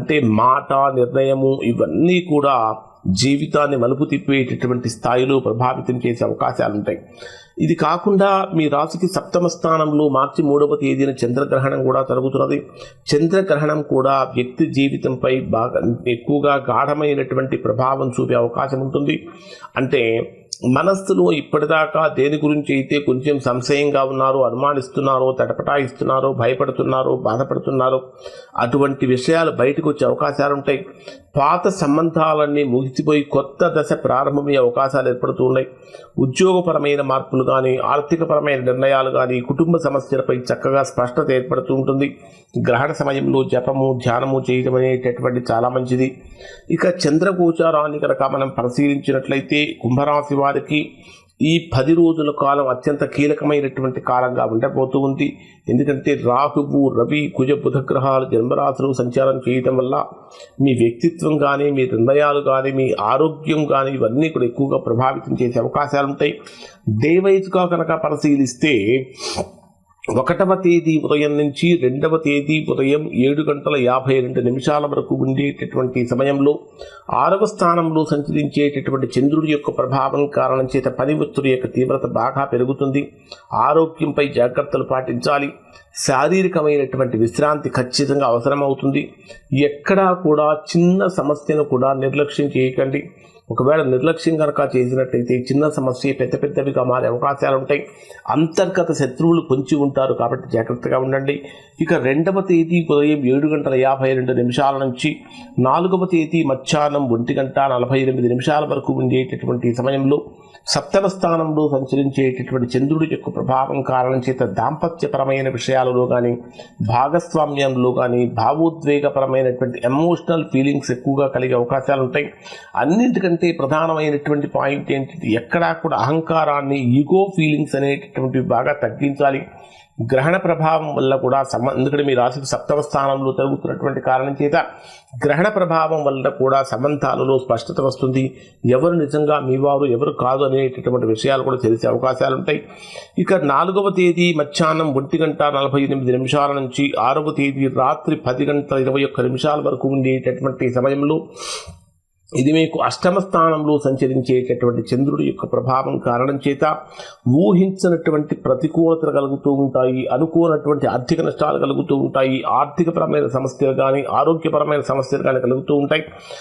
అంటే మాట, నిర్ణయము ఇవన్నీ కూడా జీవితాన్ని మలుపు తిప్పేటటువంటి స్థాయిలో ప్రభావితం చేసే అవకాశాలు ఉంటాయి. ఇది కాకుండా మీ రాశికి సప్తమ స్థానంలో మార్చి 3వ తేదీన చంద్రగ్రహణం కూడా జరుగుతున్నది. చంద్రగ్రహణం కూడా వ్యక్తి జీవితంపై బాగా ఎక్కువగా గాఢమైనటువంటి ప్రభావం చూపే అవకాశం ఉంటుంది. అంటే మనస్సులో ఇప్పటిదాకా దేని గురించి అయితే కొంచెం సంశయంగా ఉన్నారో, అనుమానిస్తున్నారో, తటపటాయిస్తున్నారో, భయపడుతున్నారో, బాధపడుతున్నారో అటువంటి విషయాలు బయటకు వచ్చే అవకాశాలు ఉంటాయి. పాత సంబంధాలన్నీ ముగిసిపోయి కొత్త దశ ప్రారంభమయ్యే అవకాశాలు ఏర్పడుతూ ఉన్నాయి. ఉద్యోగపరమైన మార్పులు కానీ, ఆర్థికపరమైన నిర్ణయాలు కానీ, కుటుంబ సమస్యలపై చక్కగా స్పష్టత ఏర్పడుతూ ఉంటుంది. గ్రహణ సమయంలో జపము, ధ్యానము చేయడం అనేటటువంటి చాలా మంచిది. ఇక చంద్రగోచారాన్ని కనుక మనం పరిశీలించినట్లయితే కుంభరాశి వారికి ఈ 10 రోజుల కాలం అత్యంత కీలకమైనటువంటి కాలంగా ఉండబోతూ ఉంది. ఎందుకంటే రాహువు, రవి, కుజ, బుధ గ్రహాలు జన్మరాశులు సంచారం చేయటం వల్ల మీ వ్యక్తిత్వం కానీ, మీ నిర్ణయాలు కానీ, మీ ఆరోగ్యం కానీ ఇవన్నీ కూడా ఎక్కువగా ప్రభావితం చేసే అవకాశాలు ఉంటాయి. డే వైజ్గా కనుక పరిశీలిస్తే 1వ తేదీ ఉదయం నుంచి 2వ తేదీ ఉదయం 7:52 వరకు ఉండేటటువంటి సమయంలో 6వ స్థానంలో సంచరించేటటువంటి చంద్రుడి యొక్క ప్రభావం కారణం చేత పని ఒత్తిడి యొక్క తీవ్రత బాగా పెరుగుతుంది. ఆరోగ్యంపై జాగ్రత్తలు పాటించాలి. శారీరకమైనటువంటి విశ్రాంతి ఖచ్చితంగా అవసరమవుతుంది. ఎక్కడా కూడా చిన్న సమస్యను కూడా నిర్లక్ష్యం చేయకండి. ఒకవేళ నిర్లక్ష్యం కనుక చేసినట్టయితే చిన్న సమస్య పెద్దవిగా మారే అవకాశాలు ఉంటాయి. అంతర్గత శత్రువులు పొంచి ఉంటారు కాబట్టి జాగ్రత్తగా ఉండండి. ఇక 2వ తేదీ ఉదయం 7:52 నుంచి 4వ తేదీ మధ్యాహ్నం 1:48 వరకు ఉండేటటువంటి సమయంలో సప్తమ స్థానంలో సంచరించేటటువంటి చంద్రుడి యొక్క ప్రభావం కారణం చేత దాంపత్యపరమైన విషయాలలో కానీ, భాగస్వామ్యంలో కానీ భావోద్వేగపరమైనటువంటి ఎమోషనల్ ఫీలింగ్స్ ఎక్కువగా కలిగే అవకాశాలు ఉంటాయి. అన్నింటికంటే ప్రధానమైనటువంటి పాయింట్ ఏంటంటే ఎక్కడా కూడా అహంకారాన్ని, ఈగో ఫీలింగ్స్ అనేటటువంటివి బాగా తగ్గించాలి. గ్రహణ ప్రభావం వల్ల కూడా ఎందుకంటే మీ రాశికి సప్తమ స్థానంలో జరుగుతున్నటువంటి కారణం చేత గ్రహణ ప్రభావం వల్ల కూడా సంబంధాలలో స్పష్టత వస్తుంది. ఎవరు నిజంగా మీ వారు, ఎవరు కాదు అనేటటువంటి విషయాలు కూడా తెలిసే అవకాశాలు ఉంటాయి. ఇక 4వ తేదీ మధ్యాహ్నం 1:48 నుంచి 6వ తేదీ రాత్రి 10:21 వరకు ఉండేటటువంటి సమయంలో ఇది మీకు అష్టమ స్థానంలో సంచరించేటటువంటి చంద్రుడి యొక్క ప్రభావం కారణం చేత ఊహించినటువంటి ప్రతికూలతలు కలుగుతూ ఉంటాయి. అనుకోనటువంటి ఆర్థిక నష్టాలు కలుగుతూ ఉంటాయి. ఆర్థికపరమైన సమస్యలు కానీ, ఆరోగ్యపరమైన సమస్యలు కానీ కలుగుతూ ఉంటాయి.